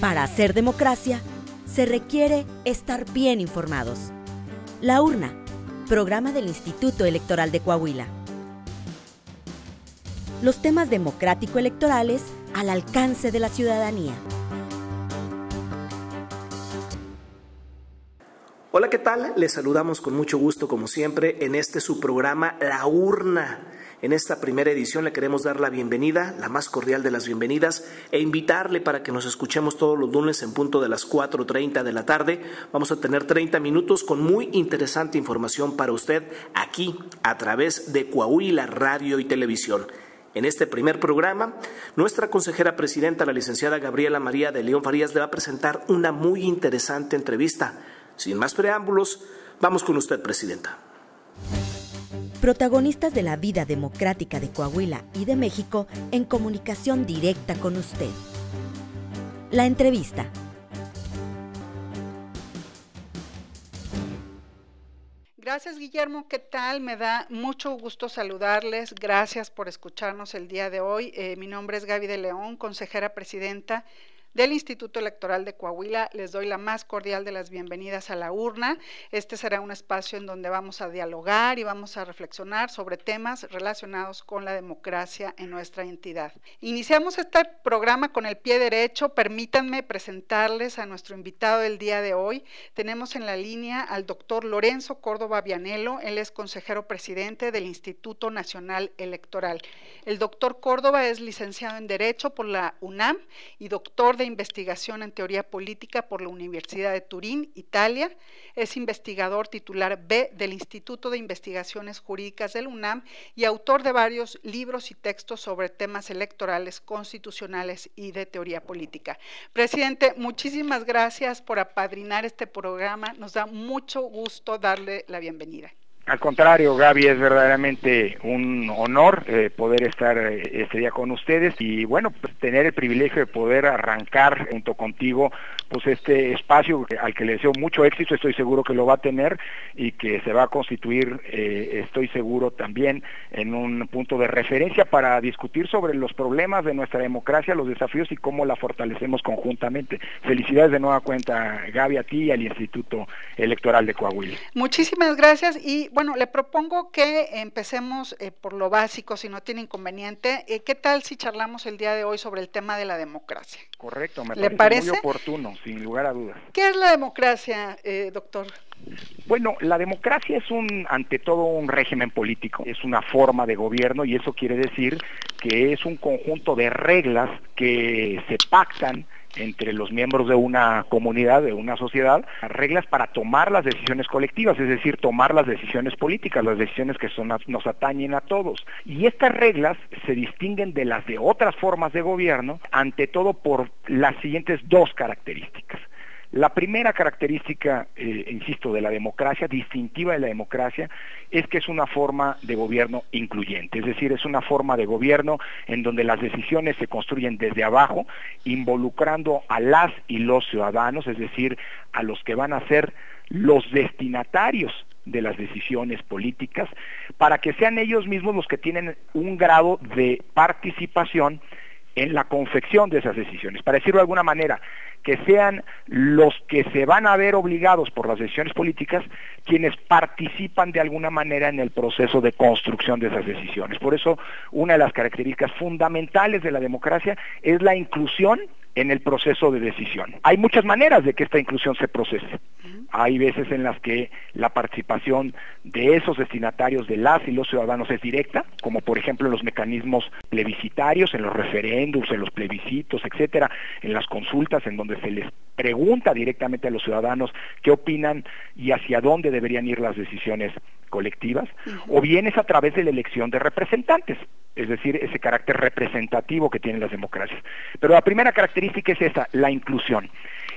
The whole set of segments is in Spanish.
Para hacer democracia, se requiere estar bien informados. La Urna, programa del Instituto Electoral de Coahuila. Los temas democrático-electorales al alcance de la ciudadanía. Hola, ¿qué tal? Les saludamos con mucho gusto, como siempre, en su programa La Urna. En esta primera edición le queremos dar la bienvenida, la más cordial de las bienvenidas, e invitarle para que nos escuchemos todos los lunes en punto de las 4:30 de la tarde. Vamos a tener 30 minutos con muy interesante información para usted aquí, a través de Coahuila Radio y Televisión. En este primer programa, nuestra consejera presidenta, la licenciada Gabriela María de León Farías, le va a presentar una muy interesante entrevista. Sin más preámbulos, vamos con usted, presidenta. Protagonistas de la vida democrática de Coahuila y de México en comunicación directa con usted. La entrevista. Gracias, Guillermo. ¿Qué tal? Me da mucho gusto saludarles. Gracias por escucharnos el día de hoy. Mi nombre es Gaby de León, consejera presidenta del Instituto Electoral de Coahuila. Les doy la más cordial de las bienvenidas a La Urna. Este será un espacio en donde vamos a dialogar y vamos a reflexionar sobre temas relacionados con la democracia en nuestra entidad. Iniciamos este programa con el pie derecho. Permítanme presentarles a nuestro invitado del día de hoy. Tenemos en la línea al doctor Lorenzo Córdoba Vianello. Él es consejero presidente del Instituto Nacional Electoral. El doctor Córdoba es licenciado en Derecho por la UNAM y doctor de investigación en teoría política por la Universidad de Turín, Italia. Es investigador titular B del Instituto de Investigaciones Jurídicas de la UNAM y autor de varios libros y textos sobre temas electorales, constitucionales y de teoría política. Presidente, muchísimas gracias por apadrinar este programa. Nos da mucho gusto darle la bienvenida. Al contrario, Gaby, es verdaderamente un honor poder estar este día con ustedes y bueno, pues, tener el privilegio de poder arrancar junto contigo pues este espacio al que le deseo mucho éxito. Estoy seguro que lo va a tener y que se va a constituir, estoy seguro también, en un punto de referencia para discutir sobre los problemas de nuestra democracia, los desafíos y cómo la fortalecemos conjuntamente. Felicidades de nueva cuenta, Gaby, a ti y al Instituto Electoral de Coahuila. Muchísimas gracias y bueno, le propongo que empecemos por lo básico, si no tiene inconveniente. ¿Qué tal si charlamos el día de hoy sobre el tema de la democracia? Correcto, me parece muy oportuno, sin lugar a dudas. ¿Qué es la democracia, doctor? Bueno, la democracia es ante todo un régimen político, es una forma de gobierno y eso quiere decir que es un conjunto de reglas que se pactan entre los miembros de una comunidad, de una sociedad, reglas para tomar las decisiones colectivas, es decir, tomar las decisiones políticas, las decisiones que nos atañen a todos. Y estas reglas se distinguen de las de otras formas de gobierno, ante todo por las siguientes dos características. La primera característica, insisto, de la democracia, distintiva de la democracia, es que es una forma de gobierno incluyente, es decir, es una forma de gobierno en donde las decisiones se construyen desde abajo, involucrando a las y los ciudadanos, es decir, a los que van a ser los destinatarios de las decisiones políticas, para que sean ellos mismos los que tienen un grado de participación en la confección de esas decisiones. Para decirlo de alguna manera, que sean los que se van a ver obligados por las decisiones políticas quienes participan de alguna manera en el proceso de construcción de esas decisiones. Por eso, una de las características fundamentales de la democracia es la inclusión en el proceso de decisión. Hay muchas maneras de que esta inclusión se procese. Hay veces en las que la participación de esos destinatarios, de las y los ciudadanos, es directa, como por ejemplo en los mecanismos plebiscitarios, en los referéndums, en los plebiscitos, etcétera, en las consultas en donde se les pregunta directamente a los ciudadanos qué opinan y hacia dónde deberían ir las decisiones colectivas, o bien es a través de la elección de representantes, es decir, ese carácter representativo que tienen las democracias. Pero la primera característica es esa, la inclusión.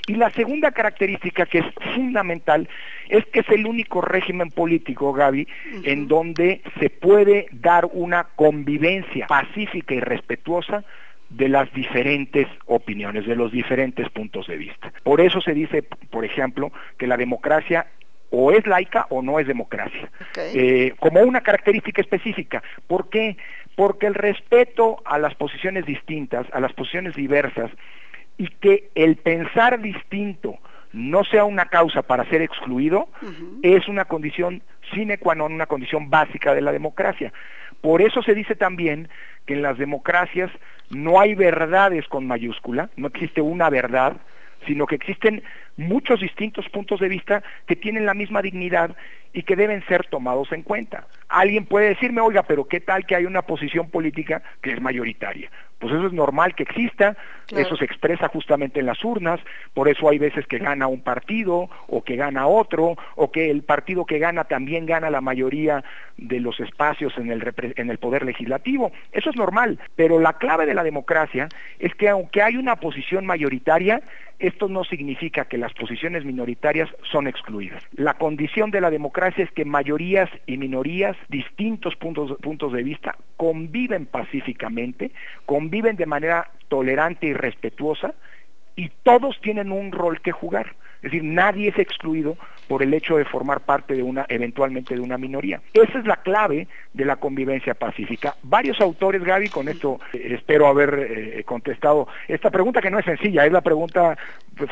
Y la segunda característica, que es fundamental, es que es el único régimen político, Gaby, en donde se puede dar una convivencia pacífica y respetuosa de las diferentes opiniones, de los diferentes puntos de vista. Por eso se dice, por ejemplo, que la democracia o es laica o no es democracia, como una característica específica. ¿Por qué? Porque el respeto a las posiciones distintas, a las posiciones diversas, y que el pensar distinto no sea una causa para ser excluido, es una condición sine qua non, una condición básica de la democracia. Por eso se dice también que en las democracias no hay verdades con mayúscula, no existe una verdad, sino que existen muchos distintos puntos de vista que tienen la misma dignidad y que deben ser tomados en cuenta. Alguien puede decirme, oiga, pero ¿qué tal que hay una posición política que es mayoritaria? Pues eso es normal que exista, claro. Eso se expresa justamente en las urnas, por eso hay veces que gana un partido, o que gana otro, o que el partido que gana también gana la mayoría de los espacios en el poder legislativo. Eso es normal, pero la clave de la democracia es que aunque hay una posición mayoritaria, esto no significa que las posiciones minoritarias son excluidas. La condición de la democracia es que mayorías y minorías, distintos puntos de vista, conviven pacíficamente, conviven de manera tolerante y respetuosa, y todos tienen un rol que jugar. Es decir, nadie es excluido por el hecho de formar parte eventualmente de una minoría. Esa es la clave de la convivencia pacífica. Varios autores, Gaby, con esto espero haber contestado esta pregunta, que no es sencilla, es la pregunta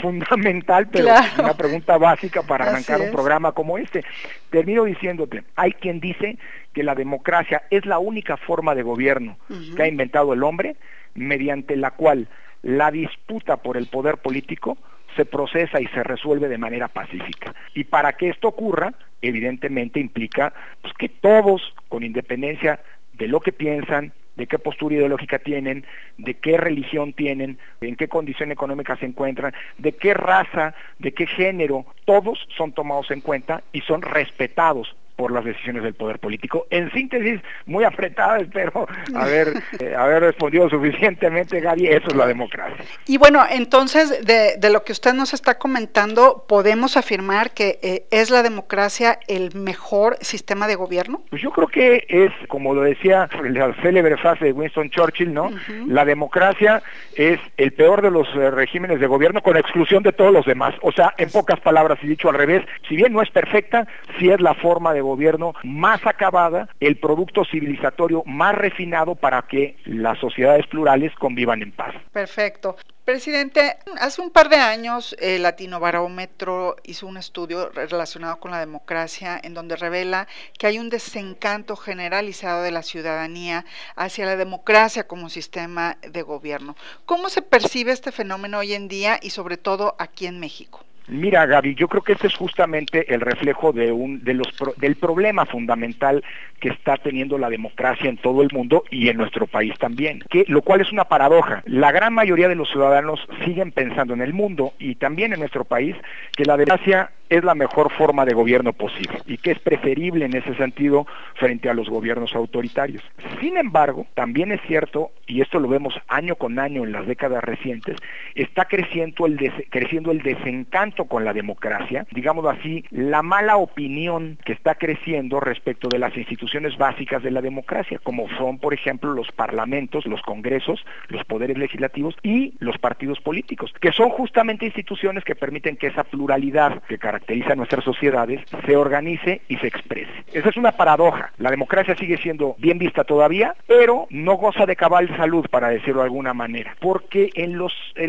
fundamental, pero claro, una pregunta básica para arrancar un programa como este. Termino diciéndote, hay quien dice que la democracia es la única forma de gobierno que ha inventado el hombre, mediante la cual la disputa por el poder político se procesa y se resuelve de manera pacífica. Y para que esto ocurra, evidentemente implica pues, que todos, con independencia de lo que piensan, de qué postura ideológica tienen, de qué religión tienen, en qué condición económica se encuentran, de qué raza, de qué género, todos son tomados en cuenta y son respetados por las decisiones del poder político. En síntesis, muy apretada, espero haber respondido suficientemente, Gaby, eso es la democracia. Y bueno, entonces, de lo que usted nos está comentando, ¿podemos afirmar que es la democracia el mejor sistema de gobierno? Pues yo creo que es, como lo decía la célebre frase de Winston Churchill, ¿no? La democracia es el peor de los regímenes de gobierno, con exclusión de todos los demás. O sea, en pocas palabras, y dicho al revés, si bien no es perfecta, sí es la forma de gobierno más acabada, el producto civilizatorio más refinado para que las sociedades plurales convivan en paz. Perfecto. Presidente, hace un par de años el Latinobarómetro hizo un estudio relacionado con la democracia en donde revela que hay un desencanto generalizado de la ciudadanía hacia la democracia como sistema de gobierno. ¿Cómo se percibe este fenómeno hoy en día y sobre todo aquí en México? Mira, Gaby, yo creo que este es justamente el reflejo del problema fundamental que está teniendo la democracia en todo el mundo y en nuestro país también, lo cual es una paradoja. La gran mayoría de los ciudadanos siguen pensando en el mundo y también en nuestro país que la democracia es la mejor forma de gobierno posible y que es preferible en ese sentido frente a los gobiernos autoritarios. Sin embargo, también es cierto, y esto lo vemos año con año en las décadas recientes, está creciendo el desencanto con la democracia, digámoslo así, la mala opinión que está creciendo respecto de las instituciones básicas de la democracia, como son, por ejemplo, los parlamentos, los congresos, los poderes legislativos y los partidos políticos, que son justamente instituciones que permiten que esa pluralidad que caracteriza a nuestras sociedades se organice y se exprese. Esa es una paradoja. La democracia sigue siendo bien vista todavía, pero no goza de cabal salud, para decirlo de alguna manera, porque en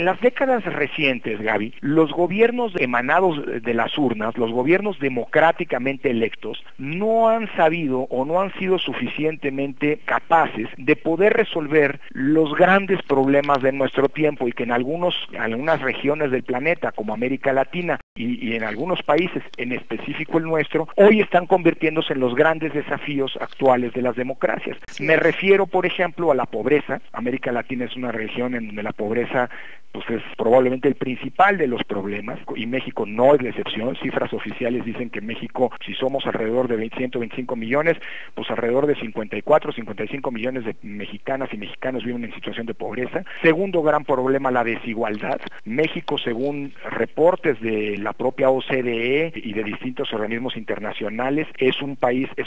las décadas recientes, Gaby, los gobiernos emanados de las urnas, los gobiernos democráticamente electos, no han sabido o no han sido suficientemente capaces de poder resolver los grandes problemas de nuestro tiempo y que en algunas regiones del planeta, como América Latina y en algunos países, en específico el nuestro, hoy están convirtiéndose en los grandes desafíos actuales de las democracias. Sí. Me refiero, por ejemplo, a la pobreza. América Latina es una región en donde la pobreza pues es probablemente el principal de los problemas, y México no es la excepción. Cifras oficiales dicen que México, si somos alrededor de 125 millones, pues alrededor de 54, 55 millones de mexicanas y mexicanos viven en situación de pobreza. Segundo gran problema, la desigualdad. México, según reportes del la propia OCDE y de distintos organismos internacionales. Es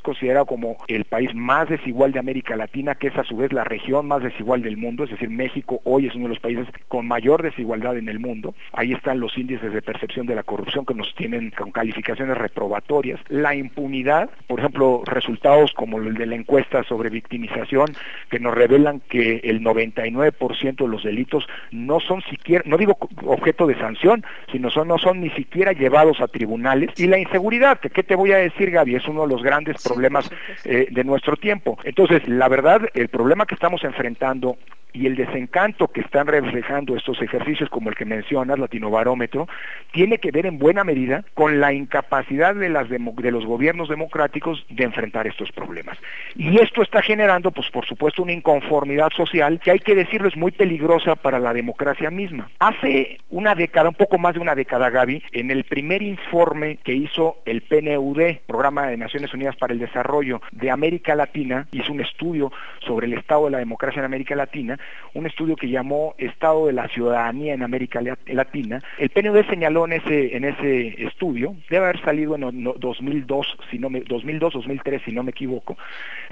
considerado como el país más desigual de América Latina, que es a su vez la región más desigual del mundo, es decir, México hoy es uno de los países con mayor desigualdad en el mundo. Ahí están los índices de percepción de la corrupción que nos tienen con calificaciones reprobatorias. La impunidad, por ejemplo, resultados como el de la encuesta sobre victimización, que nos revelan que el 99% de los delitos no son siquiera, no digo objeto de sanción, sino no son ni siquiera llevados a tribunales. Y la inseguridad, que qué te voy a decir, Gaby, es uno de los grandes problemas de nuestro tiempo. Entonces, la verdad, el problema que estamos enfrentando y el desencanto que están reflejando estos ejercicios como el que mencionas, Latinobarómetro, tiene que ver en buena medida con la incapacidad de los gobiernos democráticos de enfrentar estos problemas. Y esto está generando, pues por supuesto, una inconformidad social que, hay que decirlo, es muy peligrosa para la democracia misma. Hace una década, un poco más de una década, Gaby, en el primer informe que hizo el PNUD, Programa de Naciones Unidas para el Desarrollo de América Latina, hizo un estudio sobre el estado de la democracia en América Latina, un estudio que llamó Estado de la Ciudadanía en América Latina. El PNUD señaló en ese estudio, debe haber salido en 2002-2003, si no me equivoco,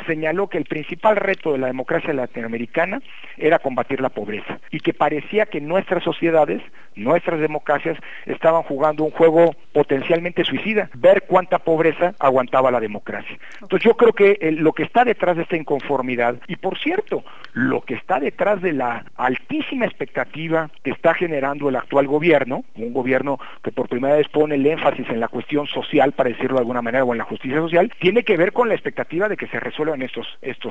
señaló que el principal reto de la democracia latinoamericana era combatir la pobreza, y que parecía que nuestras sociedades, nuestras democracias, estaban jugando un juego potencialmente suicida, ver cuánta pobreza aguantaba la democracia. Entonces yo creo que lo que está detrás de esta inconformidad, y por cierto, lo que está detrás de la altísima expectativa que está generando el actual gobierno, un gobierno que por primera vez pone el énfasis en la cuestión social, para decirlo de alguna manera, o en la justicia social, tiene que ver con la expectativa de que se resuelvan estos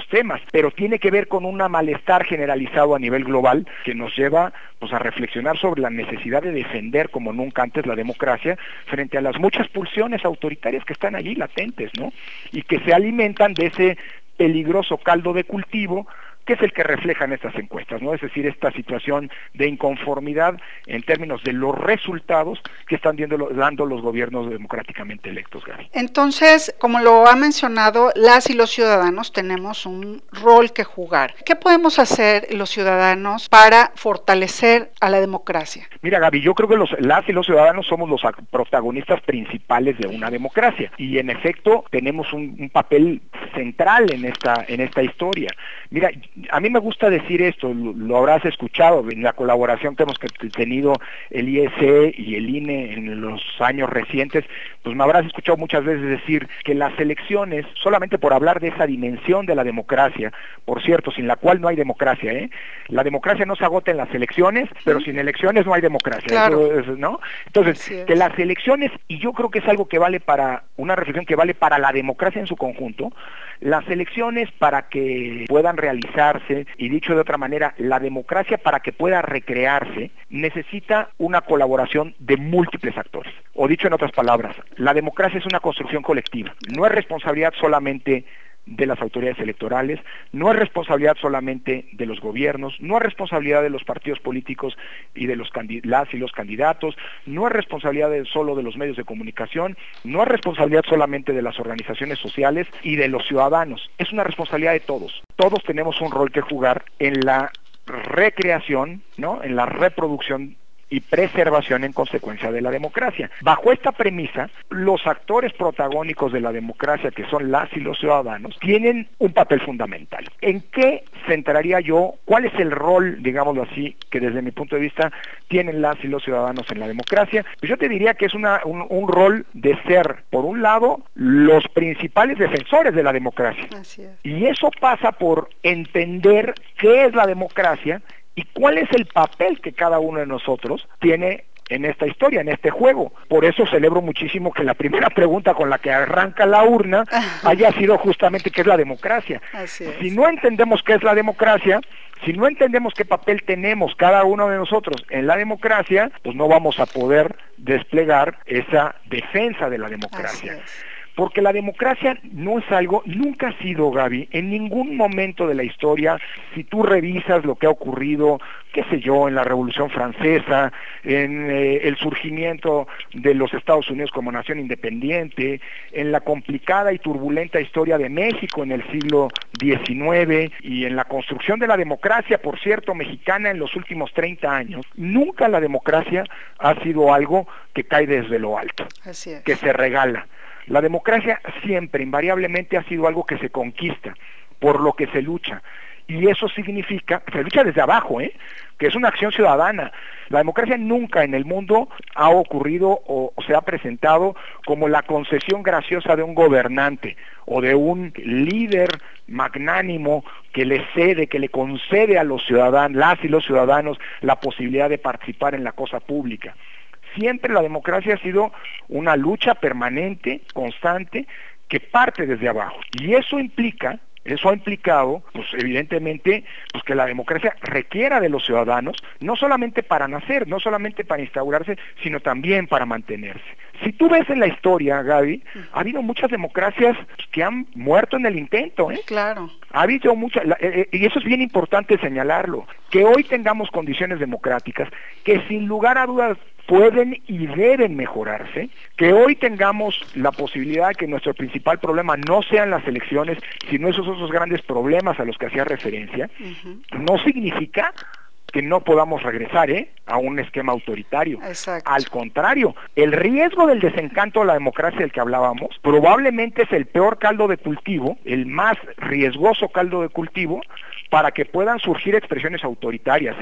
temas, pero tiene que ver con un malestar generalizado a nivel global que nos lleva pues a reflexionar sobre la necesidad de defender como nunca antes la democracia frente a las muchas pulsiones autoritarias que están allí latentes, ¿no? Y que se alimentan de ese peligroso caldo de cultivo que es el que reflejan estas encuestas, ¿no? Es decir, esta situación de inconformidad en términos de los resultados que están dando los gobiernos democráticamente electos, Gaby. Entonces, como lo ha mencionado, las y los ciudadanos tenemos un rol que jugar. ¿Qué podemos hacer los ciudadanos para fortalecer a la democracia? Mira, Gaby, yo creo que las y los ciudadanos somos los protagonistas principales de una democracia, y en efecto tenemos un papel central en esta historia. Mira, a mí me gusta decir esto, lo habrás escuchado en la colaboración que hemos tenido el IEC y el INE en los años recientes, pues me habrás escuchado muchas veces decir que las elecciones, solamente por hablar de esa dimensión de la democracia, por cierto, sin la cual no hay democracia, la democracia no se agota en las elecciones, pero sin elecciones no hay democracia, claro. ¿No? Entonces, que las elecciones, y yo creo que es algo que vale para, una reflexión que vale para la democracia en su conjunto, las elecciones, para que puedan realizarse, y dicho de otra manera, la democracia, para que pueda recrearse, necesita una colaboración de múltiples actores. O dicho en otras palabras, la democracia es una construcción colectiva, no es responsabilidad solamente de las autoridades electorales, no es responsabilidad solamente de los gobiernos, no es responsabilidad de los partidos políticos y de las y los candidatos, no es responsabilidad solo de los medios de comunicación, no es responsabilidad solamente de las organizaciones sociales y de los ciudadanos, es una responsabilidad de todos. Todos tenemos un rol que jugar en la recreación, ¿no?, en la reproducción y preservación en consecuencia de la democracia. Bajo esta premisa, los actores protagónicos de la democracia, que son las y los ciudadanos, tienen un papel fundamental. ¿En qué centraría yo? ¿Cuál es el rol, digámoslo así, que desde mi punto de vista tienen las y los ciudadanos en la democracia? Pues yo te diría que es un rol de ser, por un lado, los principales defensores de la democracia. Así es. Y eso pasa por entender qué es la democracia y cuál es el papel que cada uno de nosotros tiene en esta historia, en este juego. Por eso celebro muchísimo que la primera pregunta con la que arranca la urna haya sido justamente qué es la democracia. Así es. Si no entendemos qué es la democracia, si no entendemos qué papel tenemos cada uno de nosotros en la democracia, pues no vamos a poder desplegar esa defensa de la democracia. Porque la democracia no es algo, nunca ha sido, Gaby, en ningún momento de la historia, si tú revisas lo que ha ocurrido qué sé yo, en la Revolución Francesa, en el surgimiento de los Estados Unidos como nación independiente, en la complicada y turbulenta historia de México en el siglo XIX y en la construcción de la democracia, por cierto, mexicana en los últimos 30 años. Nunca la democracia ha sido algo que cae desde lo alto, que se regala. La democracia siempre, invariablemente, ha sido algo que se conquista, por lo que se lucha. Y eso significa, se lucha desde abajo, que es una acción ciudadana. La democracia nunca en el mundo ha ocurrido o se ha presentado como la concesión graciosa de un gobernante o de un líder magnánimo que le cede, que le concede a los ciudadanos, las y los ciudadanos, la posibilidad de participar en la cosa pública. Siempre la democracia ha sido una lucha permanente, constante, que parte desde abajo. Y eso ha implicado, pues evidentemente, pues que la democracia requiera de los ciudadanos, no solamente para nacer, no solamente para instaurarse, sino también para mantenerse. Si tú ves en la historia, Gaby, ha habido muchas democracias que han muerto en el intento, Claro. Ha habido muchas, y eso es bien importante señalarlo, que hoy tengamos condiciones democráticas que sin lugar a dudas pueden y deben mejorarse, que hoy tengamos la posibilidad de que nuestro principal problema no sean las elecciones, sino esos otros grandes problemas a los que hacía referencia, no significa que no podamos regresar a un esquema autoritario. Exacto. Al contrario, el riesgo del desencanto de la democracia del que hablábamos probablemente es el peor caldo de cultivo, el más riesgoso caldo de cultivo para que puedan surgir expresiones autoritarias,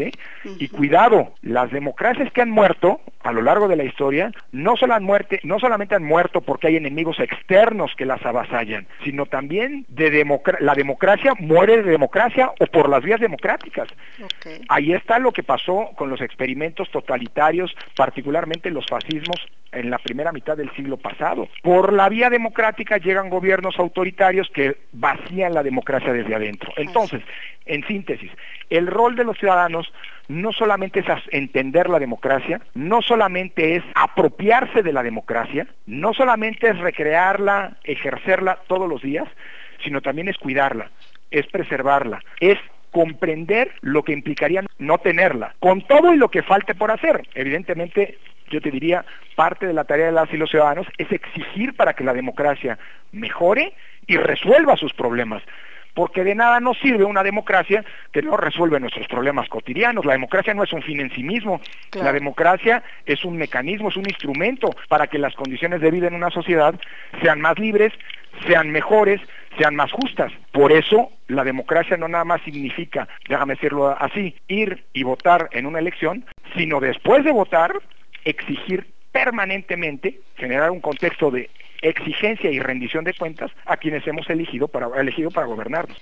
Y cuidado, las democracias que han muerto a lo largo de la historia no solamente han muerto porque hay enemigos externos que las avasallan, sino también la democracia muere de democracia o por las vías democráticas. Okay. Ahí está lo que pasó con los experimentos totalitarios, particularmente los fascismos en la primera mitad del siglo pasado. Por la vía democrática llegan gobiernos autoritarios que vacían la democracia desde adentro. Entonces, en síntesis, el rol de los ciudadanos no solamente es entender la democracia, no solamente es apropiarse de la democracia, no solamente es recrearla, ejercerla todos los días, sino también es cuidarla, es preservarla, es comprender lo que implicaría no tenerla, con todo y lo que falte por hacer. Evidentemente, yo te diría, parte de la tarea de las y los ciudadanos es exigir para que la democracia mejore y resuelva sus problemas. Porque de nada nos sirve una democracia que no resuelve nuestros problemas cotidianos. La democracia no es un fin en sí mismo. Claro. La democracia es un mecanismo, es un instrumento para que las condiciones de vida en una sociedad sean más libres, sean mejores, sean más justas. Por eso la democracia no nada más significa, déjame decirlo así, ir y votar en una elección, sino después de votar, exigir permanentemente, generar un contexto de exigencia y rendición de cuentas a quienes hemos elegido para gobernarnos.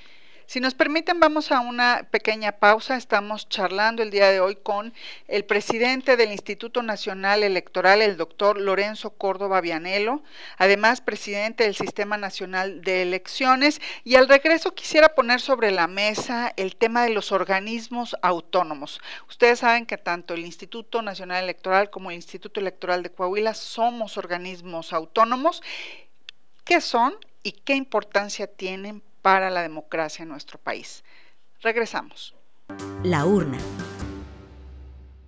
Si nos permiten, vamos a una pequeña pausa. Estamos charlando el día de hoy con el presidente del Instituto Nacional Electoral, el doctor Lorenzo Córdoba Vianello, además presidente del Sistema Nacional de Elecciones. Y al regreso quisiera poner sobre la mesa el tema de los organismos autónomos. Ustedes saben que tanto el Instituto Nacional Electoral como el Instituto Electoral de Coahuila somos organismos autónomos. ¿Qué son y qué importancia tienen para la democracia en nuestro país? Regresamos. La urna.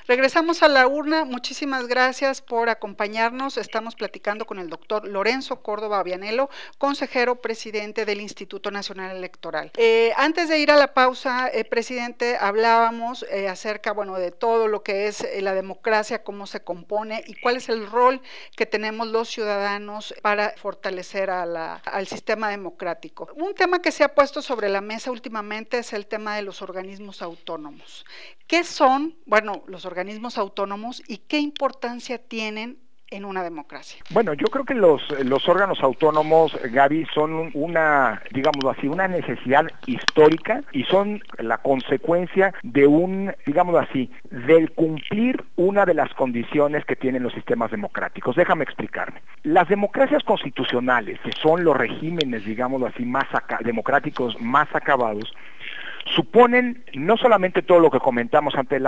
Regresamos a la urna. Muchísimas gracias por acompañarnos. Estamos platicando con el doctor Lorenzo Córdoba Vianello, consejero presidente del Instituto Nacional Electoral. Antes de ir a la pausa, presidente, hablábamos acerca, de todo lo que es la democracia, cómo se compone y cuál es el rol que tenemos los ciudadanos para fortalecer al sistema democrático. Un tema que se ha puesto sobre la mesa últimamente es el tema de los organismos autónomos. ¿Qué son, los organismos autónomos y qué importancia tienen en una democracia? Bueno, yo creo que los órganos autónomos, Gaby, son una necesidad histórica y son la consecuencia de del cumplir una de las condiciones que tienen los sistemas democráticos. Déjame explicarme. Las democracias constitucionales, que son los regímenes, más democráticos más acabados, suponen no solamente todo lo que comentamos antes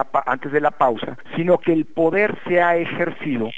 de la pausa, sino que el poder se ha ejercido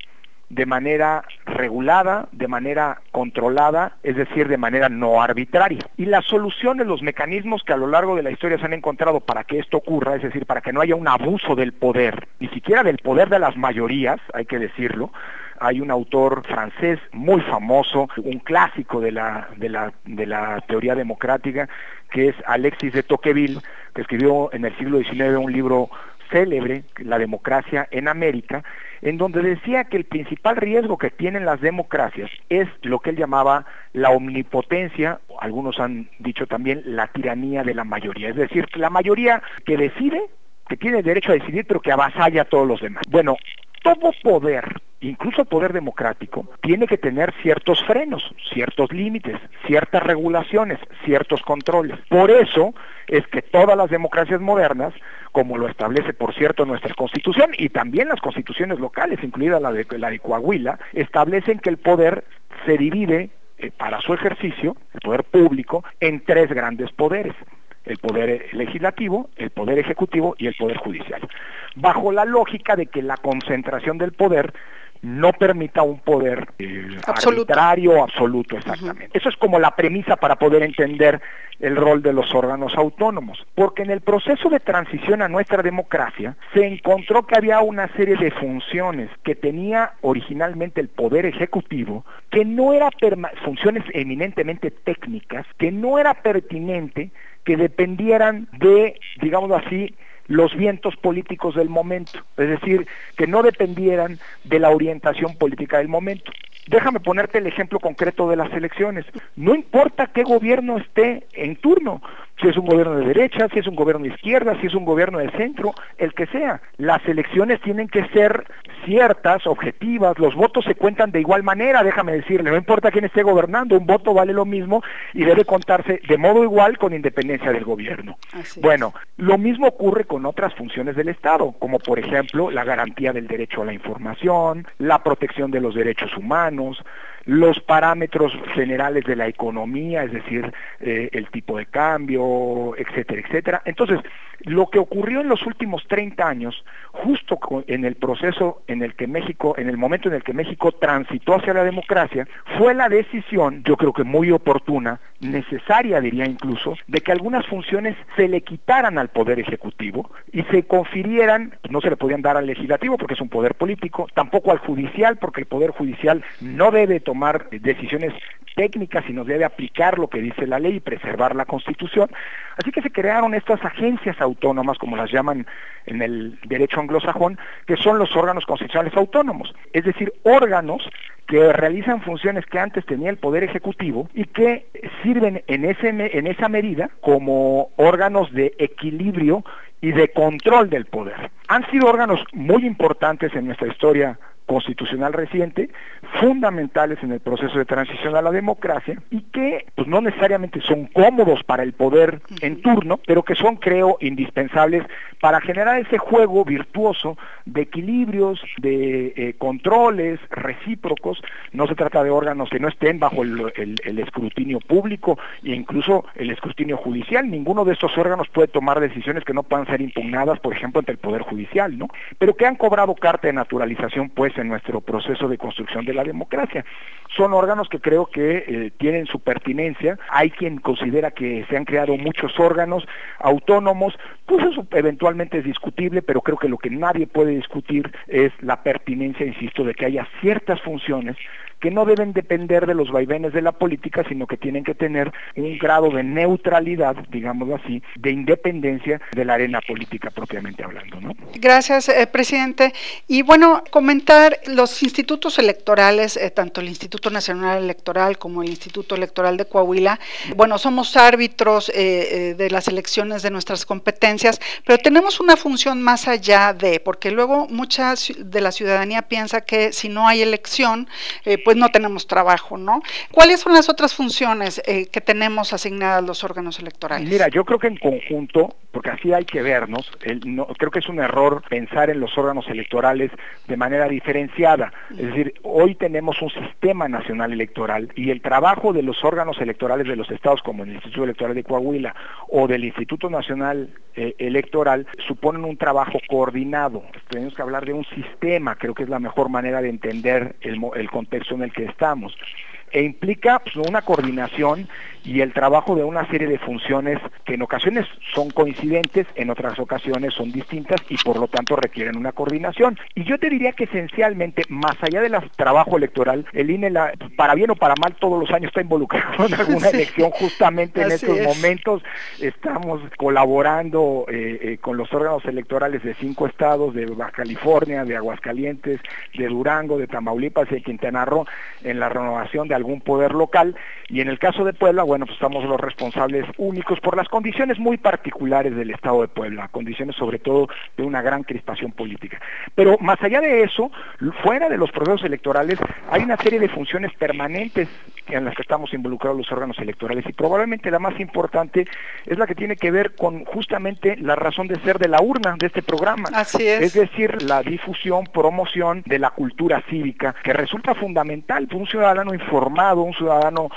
de manera regulada, de manera controlada, es decir, de manera no arbitraria. Y las soluciones, los mecanismos que a lo largo de la historia se han encontrado para que esto ocurra, es decir, para que no haya un abuso del poder, ni siquiera del poder de las mayorías, hay que decirlo. Hay un autor francés muy famoso, un clásico de la teoría democrática, que es Alexis de Tocqueville, que escribió en el siglo XIX un libro célebre, La democracia en América, en donde decía que el principal riesgo que tienen las democracias es lo que él llamaba la omnipotencia, algunos han dicho también la tiranía de la mayoría, es decir, la mayoría que decide, que tiene derecho a decidir, pero que avasalla a todos los demás. Bueno, todo poder, incluso el poder democrático, tiene que tener ciertos frenos, ciertos límites, ciertas regulaciones, ciertos controles. Por eso es que todas las democracias modernas, como lo establece, por cierto, nuestra Constitución, y también las constituciones locales, incluida la de Coahuila, establecen que el poder se divide, para su ejercicio, el poder público, en tres grandes poderes: el poder legislativo, el poder ejecutivo y el poder judicial, bajo la lógica de que la concentración del poder no permita un poder arbitrario, absoluto, exactamente. Eso es como la premisa para poder entender el rol de los órganos autónomos, porque en el proceso de transición a nuestra democracia se encontró que había una serie de funciones que tenía originalmente el poder ejecutivo, que no eran funciones eminentemente técnicas, que no era pertinente que dependieran de, digámoslo así, los vientos políticos del momento, es decir, que no dependieran de la orientación política del momento. Déjame ponerte el ejemplo concreto de las elecciones. No importa qué gobierno esté en turno, si es un gobierno de derecha, si es un gobierno de izquierda, si es un gobierno de centro, el que sea. Las elecciones tienen que ser ciertas, objetivas, los votos se cuentan de igual manera, déjame decirle, no importa quién esté gobernando, un voto vale lo mismo y debe contarse de modo igual con independencia del gobierno. Bueno, lo mismo ocurre con otras funciones del Estado, como por ejemplo la garantía del derecho a la información, la protección de los derechos humanos, los parámetros generales de la economía, es decir, el tipo de cambio, etcétera, etcétera. Entonces, lo que ocurrió en los últimos 30 años, justo en el proceso en el que México, en el momento en el que México transitó hacia la democracia, fue la decisión, yo creo que muy oportuna, necesaria diría incluso, de que algunas funciones se le quitaran al Poder Ejecutivo y se confirieran, no se le podían dar al Legislativo porque es un poder político, tampoco al Judicial porque el Poder Judicial no debe tomar decisiones técnicas, sino debe aplicar lo que dice la ley y preservar la Constitución. Así que se crearon estas agencias autónomas, como las llaman en el derecho anglosajón, que son los órganos constitucionales autónomos, es decir, órganos que realizan funciones que antes tenía el Poder Ejecutivo y que sirven en esa medida como órganos de equilibrio y de control del poder. Han sido órganos muy importantes en nuestra historia constitucional reciente, fundamentales en el proceso de transición a la democracia y que pues no necesariamente son cómodos para el poder en turno, pero que son, creo, indispensables para generar ese juego virtuoso de equilibrios, de controles recíprocos. No se trata de órganos que no estén bajo el escrutinio público e incluso el escrutinio judicial. Ninguno de estos órganos puede tomar decisiones que no puedan ser impugnadas, por ejemplo, ante el Poder Judicial, ¿no? Pero que han cobrado carta de naturalización, pues, en nuestro proceso de construcción de la democracia. Son órganos que creo que tienen su pertinencia. Hay quien considera que se han creado muchos órganos autónomos, pues eso eventualmente es discutible, pero creo que lo que nadie puede discutir es la pertinencia, insisto, de que haya ciertas funciones que no deben depender de los vaivenes de la política, sino que tienen que tener un grado de neutralidad, digámoslo así, de independencia de la arena política propiamente hablando, ¿no? Gracias, presidente. Y bueno, comentar los institutos electorales, tanto el Instituto Nacional Electoral como el Instituto Electoral de Coahuila, bueno, somos árbitros de las elecciones de nuestras competencias, pero tenemos una función más allá de, porque luego mucha de la ciudadanía piensa que si no hay elección, pues no tenemos trabajo, ¿no? ¿Cuáles son las otras funciones que tenemos asignadas los órganos electorales? Mira, yo creo que en conjunto, porque así hay que vernos, creo que es un error pensar en los órganos electorales de manera diferenciada. Es decir, hoy tenemos un sistema nacional electoral y el trabajo de los órganos electorales de los estados, como el Instituto Electoral de Coahuila o del Instituto Nacional Electoral, suponen un trabajo coordinado. Tenemos que hablar de un sistema, creo que es la mejor manera de entender el contexto en el que estamos. E implica pues, una coordinación y el trabajo de una serie de funciones que en ocasiones son coincidentes, en otras ocasiones son distintas y por lo tanto requieren una coordinación. Y yo te diría que esencialmente, más allá del trabajo electoral, el INE, para bien o para mal, todos los años está involucrado en alguna elección. Justamente en estos momentos estamos colaborando con los órganos electorales de 5 estados, de Baja California, de Aguascalientes, de Durango, de Tamaulipas y de Quintana Roo, en la renovación de algún poder local. Y en el caso de Puebla, bueno, pues estamos los responsables únicos por las condiciones muy particulares del estado de Puebla, condiciones sobre todo de una gran crispación política. Pero más allá de eso, fuera de los procesos electorales, hay una serie de funciones permanentes en las que estamos involucrados los órganos electorales y probablemente la más importante es la que tiene que ver con justamente la razón de ser de la urna de este programa. Así es. Es decir, la difusión, promoción de la cultura cívica, que resulta fundamental. Un ciudadano informado, un ciudadano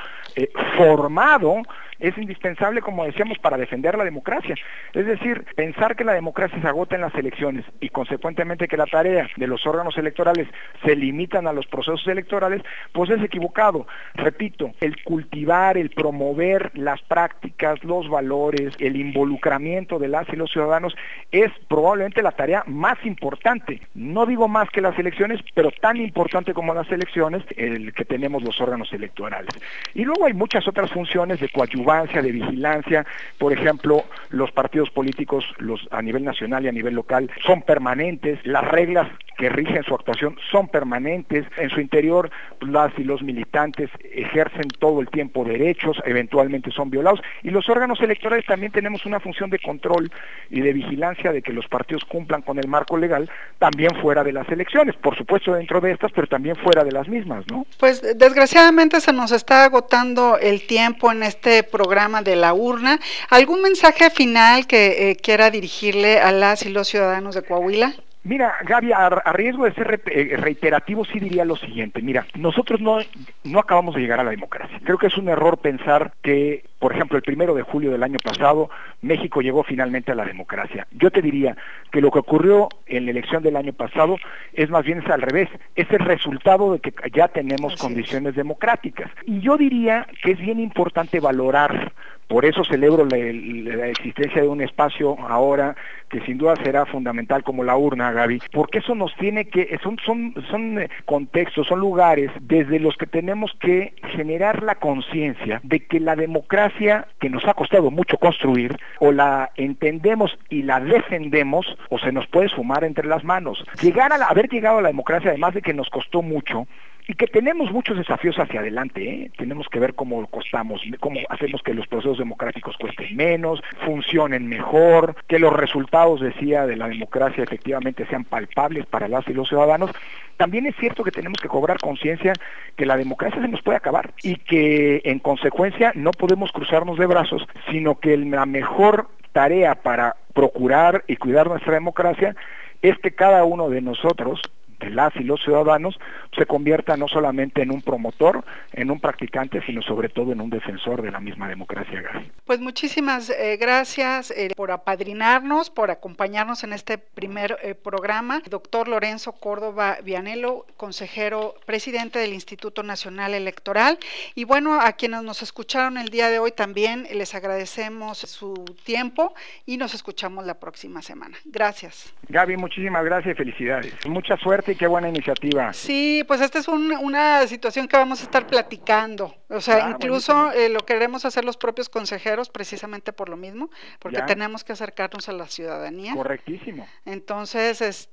formado, es indispensable, como decíamos, para defender la democracia. Es decir, pensar que la democracia se agota en las elecciones y consecuentemente que la tarea de los órganos electorales se limitan a los procesos electorales, pues es equivocado. Repito, el cultivar, el promover las prácticas, los valores, el involucramiento de las y los ciudadanos es probablemente la tarea más importante. No digo más que las elecciones, pero tan importante como las elecciones, el que tenemos los órganos electorales. Y luego hay muchas otras funciones de coadyuvancia, de vigilancia. Por ejemplo, los partidos políticos a nivel nacional y a nivel local son permanentes, las reglas que rigen su actuación son permanentes, en su interior las y los militantes ejercen todo el tiempo derechos, eventualmente son violados, y los órganos electorales también tenemos una función de control y de vigilancia de que los partidos cumplan con el marco legal, también fuera de las elecciones, por supuesto dentro de estas, pero también fuera de las mismas, ¿no? Pues desgraciadamente se nos está agotando el tiempo en este programa de la urna. ¿Algún mensaje final que quiera dirigirle a las y los ciudadanos de Coahuila? Mira, Gaby, a riesgo de ser reiterativo, sí diría lo siguiente. Mira, nosotros no acabamos de llegar a la democracia. Creo que es un error pensar que, por ejemplo, el 1 de julio del año pasado, México llegó finalmente a la democracia. Yo te diría que lo que ocurrió en la elección del año pasado es más bien al revés. Es el resultado de que ya tenemos condiciones democráticas. Y yo diría que es bien importante valorar. Por eso celebro la existencia de un espacio ahora que sin duda será fundamental como la urna, Gaby, porque eso nos tiene que, son contextos, son lugares desde los que tenemos que generar la conciencia de que la democracia que nos ha costado mucho construir, o la entendemos y la defendemos, o se nos puede sumar entre las manos. Haber llegado a la democracia, además de que nos costó mucho, y que tenemos muchos desafíos hacia adelante, tenemos que ver cómo costamos, cómo hacemos que los procesos democráticos cuesten menos, funcionen mejor, que los resultados, decía, de la democracia efectivamente sean palpables para las y los ciudadanos. También es cierto que tenemos que cobrar conciencia que la democracia se nos puede acabar y que en consecuencia no podemos cruzarnos de brazos, sino que la mejor tarea para procurar y cuidar nuestra democracia es que cada uno de nosotros, de las y los ciudadanos, se convierta no solamente en un promotor, en un practicante, sino sobre todo en un defensor de la misma democracia, Gaby. Pues muchísimas gracias por apadrinarnos, por acompañarnos en este primer programa. Doctor Lorenzo Córdoba Vianello, consejero presidente del Instituto Nacional Electoral. Y bueno, a quienes nos escucharon el día de hoy también les agradecemos su tiempo y nos escuchamos la próxima semana. Gracias. Gaby, muchísimas gracias y felicidades. Mucha suerte y qué buena iniciativa. Sí, pues esta es una situación que vamos a estar platicando, o sea, incluso lo queremos hacer los propios consejeros precisamente por lo mismo, porque tenemos que acercarnos a la ciudadanía. Correctísimo. Entonces,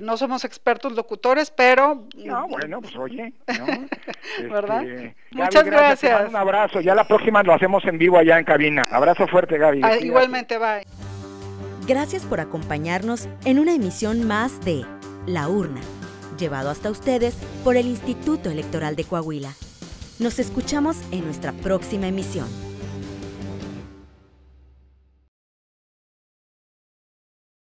no somos expertos locutores, pero... No, bueno, pues oye, ¿no? ¿Verdad? Gaby, muchas gracias. Te mando un abrazo, ya la próxima lo hacemos en vivo allá en cabina. Abrazo fuerte, Gaby. Igualmente, bye. Gracias por acompañarnos en una emisión más de La Urna, llevado hasta ustedes por el Instituto Electoral de Coahuila. Nos escuchamos en nuestra próxima emisión.